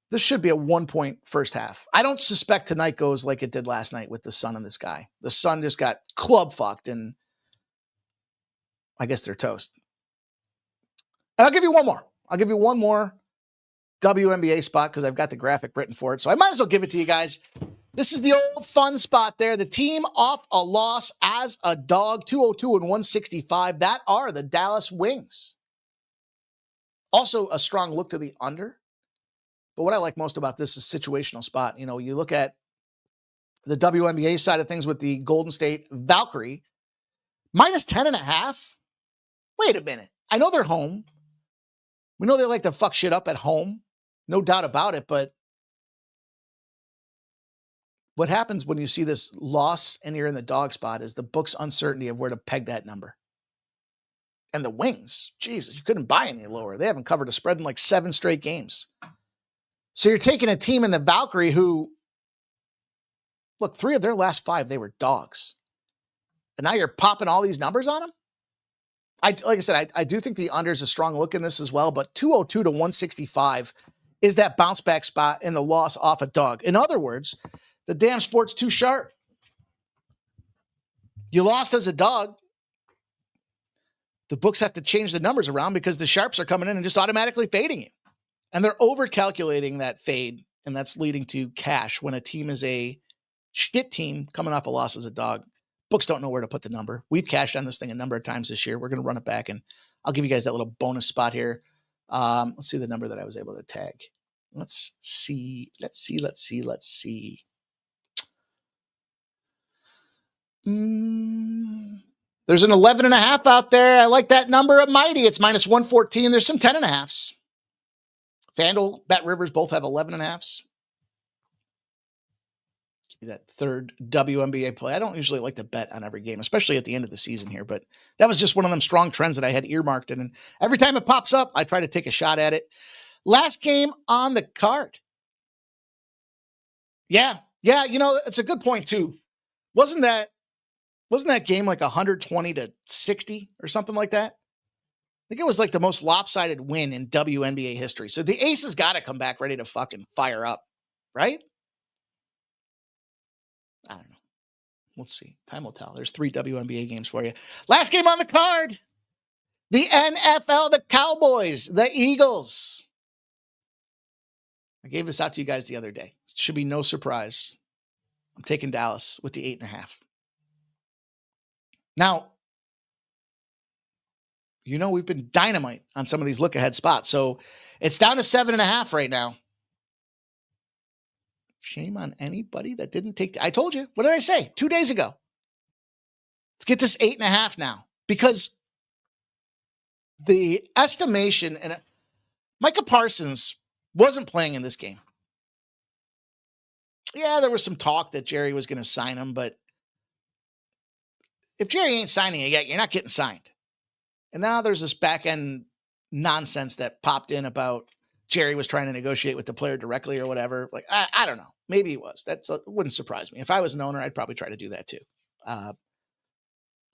This should be a 1-point first half. I don't suspect tonight goes like it did last night with the Sun and the Sky. The Sun just got club fucked and I guess they're toast. And I'll give you one more. WNBA spot because I've got the graphic written for it. So I might as well give it to you guys. This is the old fun spot there. The team off a loss as a dog, 202 and 165. That are the Dallas Wings. Also a strong look to the under. But what I like most about this is situational spot. You know, you look at the WNBA side of things with the Golden State Valkyrie, minus 10.5. Wait a minute. I know they're home. We know they like to fuck shit up at home. No doubt about it. But what happens when you see this loss and you're in the dog spot is the book's uncertainty of where to peg that number. And the Wings, Jesus, you couldn't buy any lower. They haven't covered a spread in like 7 straight games. So you're taking a team in the Valkyrie who, look, 3 of their last 5, they were dogs. And now you're popping all these numbers on them? Like I said, I do think the under is a strong look in this as well, but 202 to 165 is that bounce back spot in the loss off a dog. In other words, the damn sport's too sharp. You lost as a dog. The books have to change the numbers around because the sharps are coming in and just automatically fading you. And they're over-calculating that fade, and that's leading to cash when a team is a shit team coming off a loss as a dog. Books don't know where to put the number. We've cashed on this thing a number of times this year. We're going to run it back, and I'll give you guys that little bonus spot here. Let's see the number that I was able to tag. Let's see. There's an 11.5 out there. I like that number at Mighty. It's minus 114. There's some 10.5s. FanDuel, Bet Rivers both have 11.5s. Give me that third WNBA play. I don't usually like to bet on every game, especially at the end of the season here, but that was just one of them strong trends that I had earmarked. And every time it pops up, I try to take a shot at it. Last game on the card. Yeah, you know, it's a good point too. Wasn't that game like 120 to 60 or something like that? I think it was like the most lopsided win in WNBA history. So the Aces got to come back ready to fucking fire up, right? I don't know. We'll see. Time will tell. There's 3 WNBA games for you. Last game on the card. The NFL, the Cowboys, the Eagles. I gave this out to you guys the other day. It should be no surprise. I'm taking Dallas with the 8.5. Now, you know, we've been dynamite on some of these look-ahead spots. So it's down to 7.5 right now. Shame on anybody that didn't take... I told you. What did I say 2 days ago? Let's get this 8.5 now. Because the estimation... and Micah Parsons wasn't playing in this game. Yeah, there was some talk that Jerry was going to sign him, but if Jerry ain't signing it yet, you're not getting signed. And now there's this back-end nonsense that popped in about Jerry was trying to negotiate with the player directly or whatever. Like, I don't know. Maybe he was. It wouldn't surprise me. If I was an owner, I'd probably try to do that too. I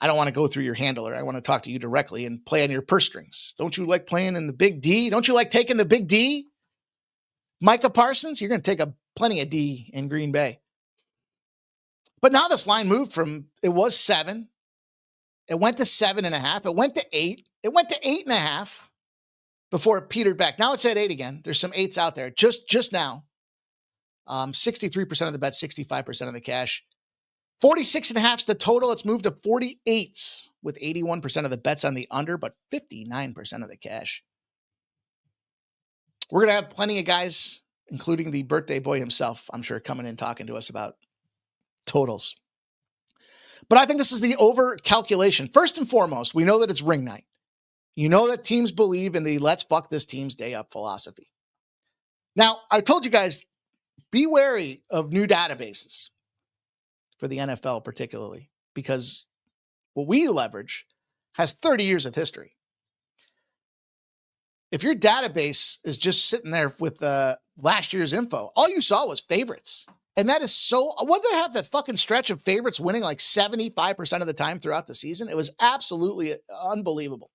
don't want to go through your handler. I want to talk to you directly and play on your purse strings. Don't you like playing in the big D? Don't you like taking the big D? Micah Parsons, you're going to take plenty of D in Green Bay. But now this line moved from, it was 7. It went to 7.5. It went to 8. It went to 8.5 before it petered back. Now it's at 8 again. There's some 8s out there just now. 63% of the bet, 65% of the cash. 46.5 is the total. It's moved to 48s with 81% of the bets on the under, but 59% of the cash. We're going to have plenty of guys, including the birthday boy himself, I'm sure, coming in talking to us about totals. But I think this is the over calculation. First and foremost, we know that it's ring night. You know that teams believe in the let's fuck this team's day up philosophy. Now, I told you guys, be wary of new databases for the NFL particularly, because what we leverage has 30 years of history. If your database is just sitting there with last year's info, all you saw was favorites. And that is so, what they have that fucking stretch of favorites winning like 75% of the time throughout the season? It was absolutely unbelievable.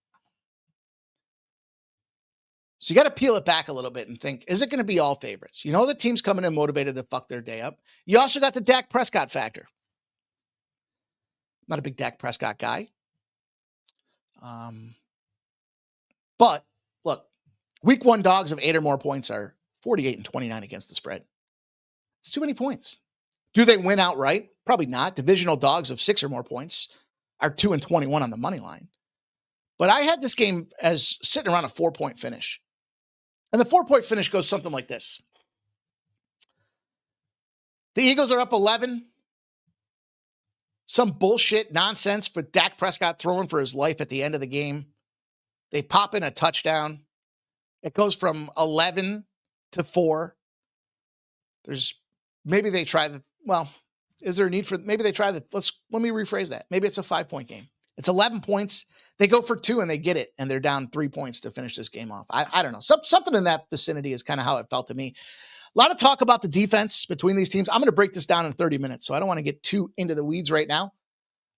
So you got to peel it back a little bit and think, is it going to be all favorites? You know, the team's coming in motivated to fuck their day up. You also got the Dak Prescott factor. Not a big Dak Prescott guy. But look, week 1 dogs of 8 or more points are 48-29 against the spread. It's too many points. Do they win outright? Probably not. Divisional dogs of 6 or more points are 2-21 on the money line. But I had this game as sitting around a 4-point finish. And the 4-point finish goes something like this. The Eagles are up 11. Some bullshit nonsense for Dak Prescott throwing for his life at the end of the game. They pop in a touchdown. It goes from 11 to 4. Maybe they try is there a need for, maybe they try let me rephrase that. Maybe it's a 5-point game. It's 11 points. They go for 2 and they get it, and they're down 3 points to finish this game off. I don't know. Something in that vicinity is kind of how it felt to me. A lot of talk about the defense between these teams. I'm going to break this down in 30 minutes, so I don't want to get too into the weeds right now.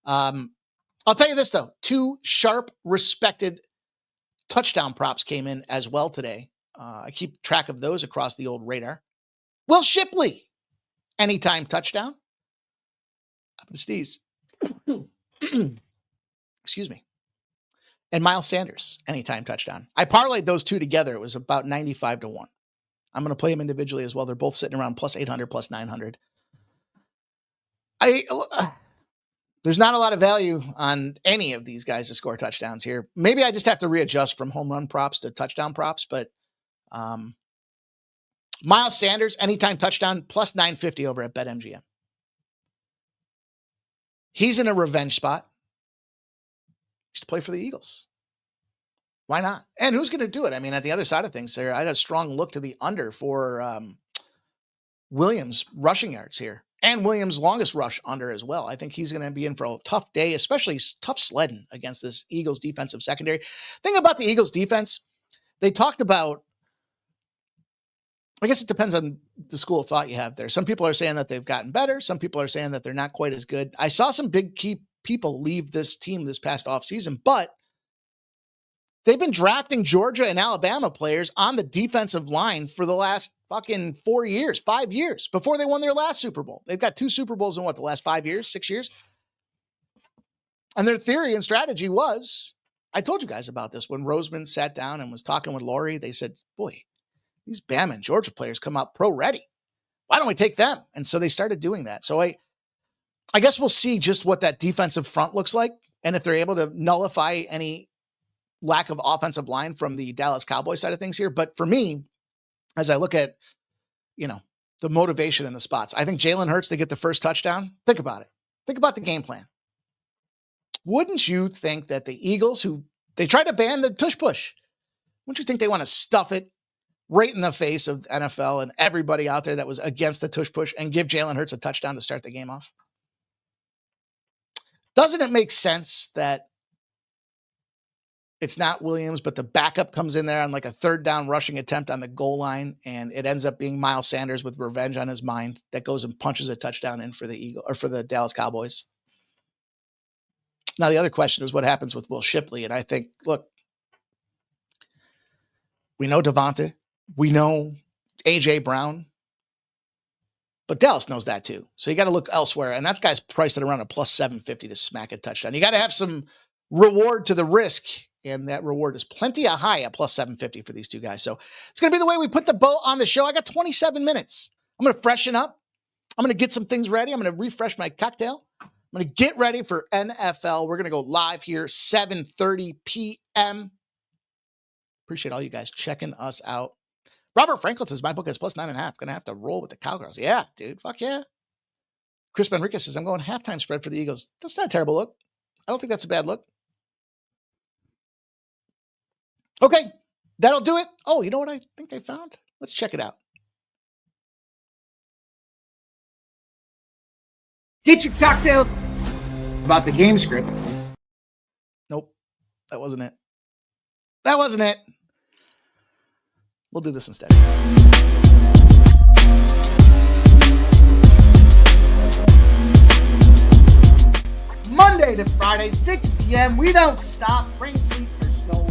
I'll tell you this, though. 2 sharp, respected touchdown props came in as well today. I keep track of those across the old radar. Will Shipley, anytime touchdown. Up to Steve's. Excuse me. And Miles Sanders, anytime touchdown. I parlayed those 2 together. It was about 95-1. I'm going to play them individually as well. They're both sitting around plus 800, plus 900. There's not a lot of value on any of these guys to score touchdowns here. Maybe I just have to readjust from home run props to touchdown props, but Miles Sanders, anytime touchdown, plus 950 over at BetMGM. He's in a revenge spot. He's to play for the Eagles. Why not? And who's going to do it? I mean, at the other side of things there, I had a strong look to the under for Williams rushing yards here. And Williams' longest rush under as well. I think he's going to be in for a tough day, especially tough sledding against this Eagles defensive secondary. Thing about the Eagles defense, they talked about, I guess it depends on the school of thought you have there. Some people are saying that they've gotten better. Some people are saying that they're not quite as good. I saw some big key people leave this team this past offseason, but they've been drafting Georgia and Alabama players on the defensive line for the last fucking 5 years before they won their last Super Bowl. They've got 2 Super Bowls in the last 5 years, 6 years. And their theory and strategy was, I told you guys about this when Roseman sat down and was talking with Laurie. They said, boy, these Bama and Georgia players come out pro ready. Why don't we take them? And so they started doing that. So I guess we'll see just what that defensive front looks like. And if they're able to nullify any lack of offensive line from the Dallas Cowboys side of things here. But for me, as I look at, the motivation in the spots, I think Jalen Hurts to get the first touchdown. Think about it. Think about the game plan. Wouldn't you think that the Eagles, who they tried to ban the tush push, wouldn't you think they want to stuff it right in the face of NFL and everybody out there that was against the tush push and give Jalen Hurts a touchdown to start the game off? Doesn't it make sense that it's not Williams, but the backup comes in there on like a 3rd down rushing attempt on the goal line, and it ends up being Miles Sanders with revenge on his mind that goes and punches a touchdown in for the Dallas Cowboys? Now, the other question is what happens with Will Shipley. And I think, look, we know Devonta, we know AJ Brown, but Dallas knows that too. So you got to look elsewhere. And that guy's priced at around a plus 750 to smack a touchdown. You got to have some reward to the risk. And that reward is plenty high at plus 750 for these 2 guys. So it's going to be the way we put the bow on the show. I got 27 minutes. I'm going to freshen up. I'm going to get some things ready. I'm going to refresh my cocktail. I'm going to get ready for NFL. We're going to go live here, 7:30 p.m. Appreciate all you guys checking us out. Robert Franklin says, my book is plus 9.5. Going to have to roll with the Cowgirls. Yeah, dude. Fuck yeah. Chris Benriquez says, I'm going halftime spread for the Eagles. That's not a terrible look. I don't think that's a bad look. Okay, that'll do it. Oh, you know what I think I found? Let's check it out. Get your cocktails about the game script. Nope, that wasn't it. That wasn't it. We'll do this instead. Monday to Friday, 6 p.m. We don't stop. Rain, sleet, or snow.